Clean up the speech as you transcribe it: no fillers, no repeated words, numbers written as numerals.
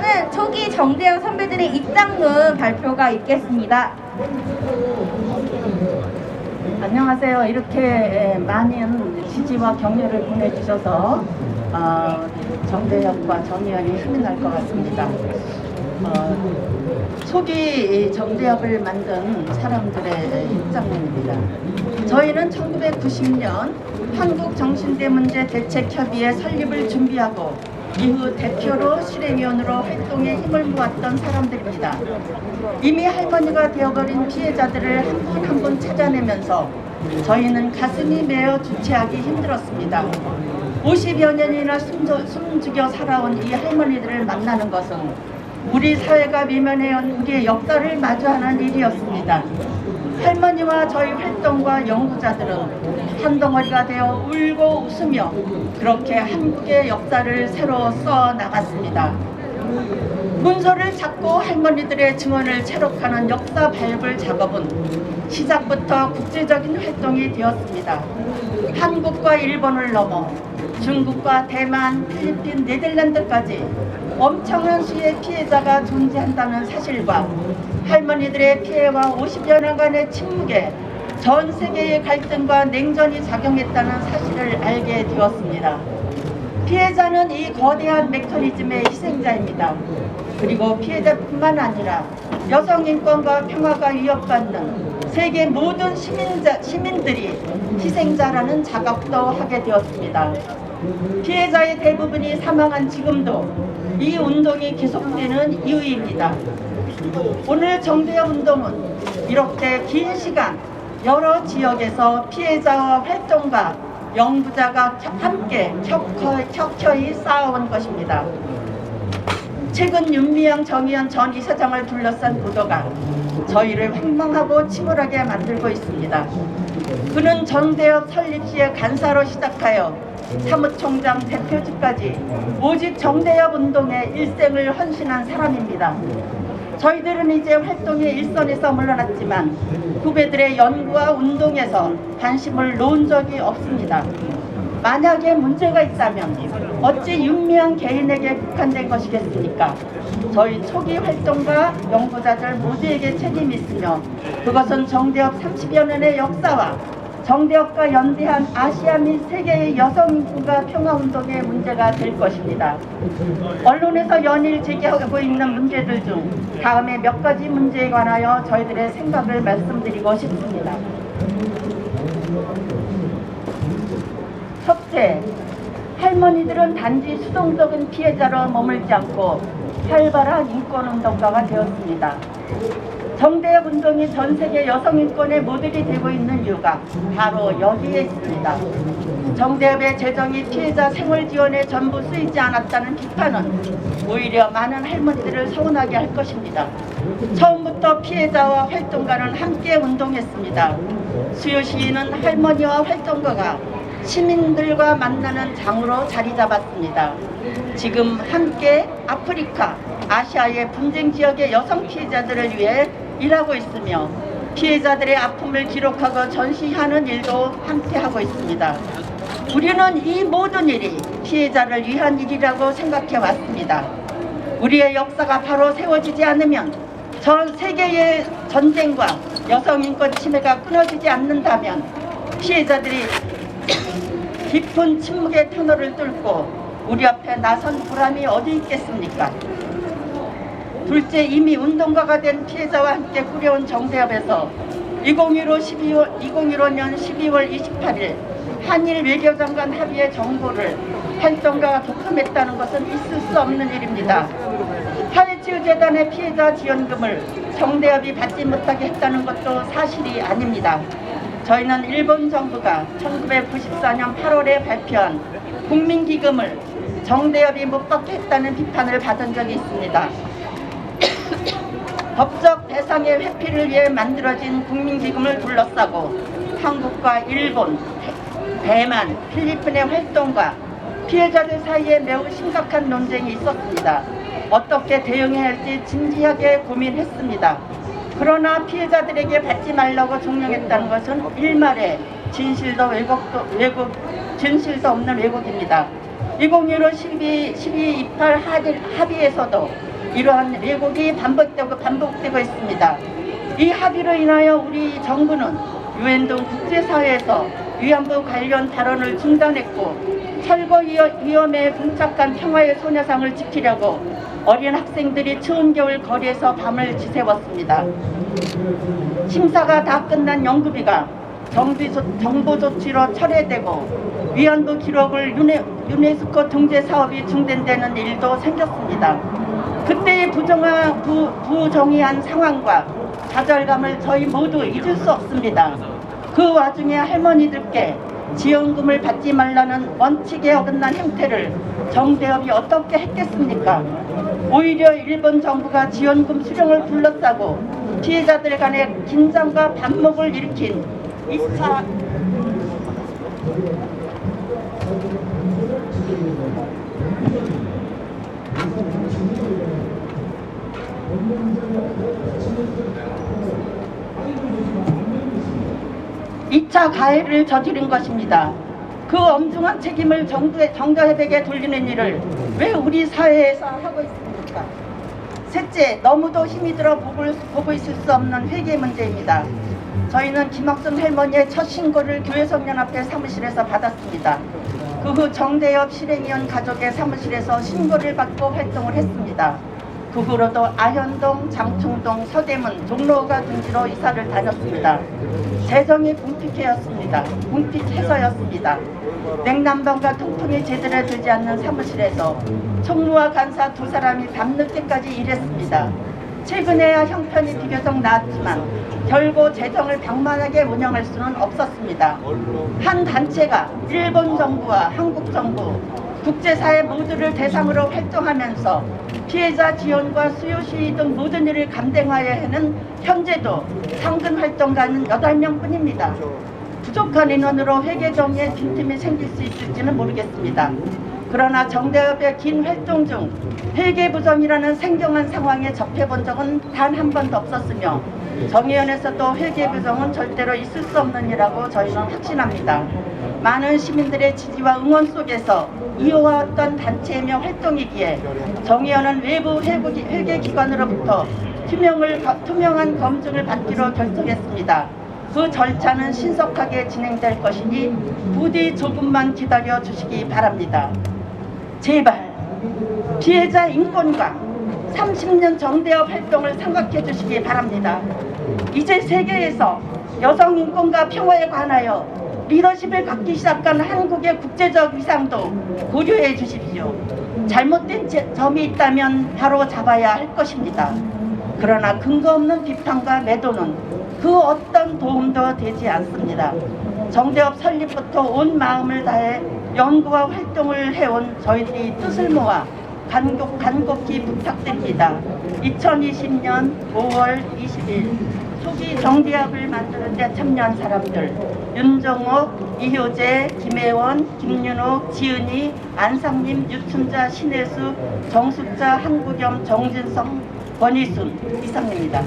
이번에는 초기 정대협 선배들의 입장문 발표가 있겠습니다. 안녕하세요. 이렇게 많은 지지와 격려를 보내주셔서 정대협과 정의연이 힘이 날 것 같습니다. 초기 정대협을 만든 사람들의 입장문입니다. 저희는 1990년 한국정신대문제대책협의회 설립을 준비하고 이후 대표로 실행위원으로 활동에 힘을 모았던 사람들입니다. 이미 할머니가 되어버린 피해자들을 한 분 한 분 찾아내면서 저희는 가슴이 메어 주체하기 힘들었습니다. 50여 년이나 숨죽여 살아온 이 할머니들을 만나는 것은 우리 사회가 외면해온 우리의 역사를 마주하는 일이었습니다. 할머니와 저희 활동가 연구자들은 한 덩어리가 되어 울고 웃으며 그렇게 한국의 역사를 새로 써 나갔습니다. 문서를 찾고 할머니들의 증언을 채록하는 역사 발굴 작업은 시작부터 국제적인 활동이 되었습니다. 한국과 일본을 넘어 중국과 대만, 필리핀, 네덜란드까지 엄청난 수의 피해자가 존재한다는 사실과 할머니들의 피해와 50여 년간의 침묵에 전 세계의 갈등과 냉전이 작용했다는 사실을 알게 되었습니다. 피해자는 이 거대한 메커니즘의 희생자입니다. 그리고 피해자뿐만 아니라 여성 인권과 평화가 위협받는 세계 모든 시민들이 희생자라는 자각도 하게 되었습니다. 피해자의 대부분이 사망한 지금도 이 운동이 계속되는 이유입니다. 오늘 정대협 운동은 이렇게 긴 시간 여러 지역에서 피해자와 활동가, 연구자가 함께 켜켜이 쌓아온 것입니다. 최근 윤미향 정의연 전 이사장을 둘러싼 보도가 저희를 황망하고 침울하게 만들고 있습니다. 그는 정대협 설립 시에 간사로 시작하여 사무총장 대표직까지 오직 정대협 운동에 일생을 헌신한 사람입니다. 저희들은 이제 활동의 일선에서 물러났지만 후배들의 연구와 운동에서 관심을 놓은 적이 없습니다. 만약에 문제가 있다면 어찌 윤미향 개인에게 국한된 것이겠습니까? 저희 초기 활동가 연구자들 모두에게 책임이 있으며 그것은 정대협 30여 년의 역사와 정대협과 연대한 아시아 및 세계의 여성인권과 평화운동의 문제가 될 것입니다. 언론에서 연일 제기하고 있는 문제들 중 다음에 몇 가지 문제에 관하여 저희들의 생각을 말씀드리고 싶습니다. 첫째, 할머니들은 단지 수동적인 피해자로 머물지 않고 활발한 인권운동가가 되었습니다. 정대협 운동이 전 세계 여성인권의 모델이 되고 있는 이유가 바로 여기에 있습니다. 정대협의 재정이 피해자 생활 지원에 전부 쓰이지 않았다는 비판은 오히려 많은 할머니들을 서운하게 할 것입니다. 처음부터 피해자와 활동가는 함께 운동했습니다. 수요 시위는 할머니와 활동가가 시민들과 만나는 장으로 자리 잡았습니다. 지금 함께 아프리카, 아시아의 분쟁 지역의 여성 피해자들을 위해 일하고 있으며 피해자들의 아픔을 기록하고 전시하는 일도 함께 하고 있습니다. 우리는 이 모든 일이 피해자를 위한 일이라고 생각해 왔습니다. 우리의 역사가 바로 세워지지 않으면 전 세계의 전쟁과 여성인권 침해가 끊어지지 않는다면 피해자들이 깊은 침묵의 터널을 뚫고 우리 앞에 나선 보람이 어디 있겠습니까? 둘째, 이미 운동가가 된 피해자와 함께 꾸려온 정대협에서 2015년 12월 28일 한일 외교장관 합의의 정보를 활동가가 독점했다는 것은 있을 수 없는 일입니다. 한일치유재단의 피해자 지원금을 정대협이 받지 못하게 했다는 것도 사실이 아닙니다. 저희는 일본 정부가 1994년 8월에 발표한 국민기금을 정대협이 못 받게 했다는 비판을 받은 적이 있습니다. 법적 배상의 회피를 위해 만들어진 국민기금을 둘러싸고 한국과 일본, 대만, 필리핀의 활동과 피해자들 사이에 매우 심각한 논쟁이 있었습니다. 어떻게 대응해야 할지 진지하게 고민했습니다. 그러나 피해자들에게 받지 말라고 종용했다는 것은 일말의 진실도 없는 왜곡입니다. 2015 12.28 합의에서도 이러한 왜곡이 반복되고 있습니다. 이 합의로 인하여 우리 정부는 유엔 등 국제사회에서 위안부 관련 발언을 중단했고 철거 위험에 봉착한 평화의 소녀상을 지키려고 어린 학생들이 추운 겨울 거리에서 밤을 지새웠습니다. 심사가 다 끝난 연구비가 정부 조치로 철회되고 위안부 기록을 유네스코 등재 사업이 중단되는 일도 생겼습니다. 그때의 부정의한 상황과 좌절감을 저희 모두 잊을 수 없습니다. 그 와중에 할머니들께 지원금을 받지 말라는 원칙에 어긋난 행태를 정대협이 어떻게 했겠습니까? 오히려 일본 정부가 지원금 수령을 둘러싸고 피해자들 간의 긴장과 반목을 일으킨 2차 가해를 저지른 것입니다. 그 엄중한 책임을 정대협에게 돌리는 일을 왜 우리 사회에서 하고 있습니까? 셋째, 너무도 힘이 들어 보고 있을 수 없는 회계 문제입니다. 저희는 김학순 할머니의 첫 신고를 교회성년합회 사무실에서 받았습니다. 그 후 정대협 실행위원 가족의 사무실에서 신고를 받고 활동을 했습니다. 그 후로도 아현동, 장충동, 서대문, 종로가 둥지로 이사를 다녔습니다. 재정이 궁핍해서였습니다. 냉난방과 통풍이 제대로 되지 않는 사무실에서 총무와 간사 두 사람이 밤늦게까지 일했습니다. 최근에야 형편이 비교적 나았지만 결국 재정을 방만하게 운영할 수는 없었습니다. 한 단체가 일본 정부와 한국 정부, 국제사회 모두를 대상으로 활동하면서 피해자 지원과 수요 시위 등 모든 일을 감당하여야 하는 현재도 상근 활동가는 8명 뿐입니다. 부족한 인원으로 회계 정리에 빈틈이 생길 수 있을지는 모르겠습니다. 그러나 정대협의 긴 활동 중 회계 부정이라는 생경한 상황에 접해본 적은 단 한 번도 없었으며 정의원에서도 회계 부정은 절대로 있을 수 없는 일이라고 저희는 확신합니다. 많은 시민들의 지지와 응원 속에서 이어왔던 단체이며 활동이기에 정의원은 외부 회계기관으로부터 투명한 검증을 받기로 결정했습니다. 그 절차는 신속하게 진행될 것이니 부디 조금만 기다려 주시기 바랍니다. 제발 피해자 인권과 30년 정대협 활동을 생각해 주시기 바랍니다. 이제 세계에서 여성 인권과 평화에 관하여 리더십을 갖기 시작한 한국의 국제적 위상도 고려해 주십시오. 잘못된 점이 있다면 바로 잡아야 할 것입니다. 그러나 근거 없는 비판과 매도는 그 어떤 도움도 되지 않습니다. 정대협 설립부터 온 마음을 다해 연구와 활동을 해온 저희들이 뜻을 모아 간곡히 부탁드립니다. 2020년 5월 20일 초기 정대협을 만드는 데 참여한 사람들 윤정옥, 이효재, 김혜원, 김윤옥, 지은이, 안상림, 유춘자, 신혜수, 정숙자, 한국염, 정진성, 권희순 이상입니다.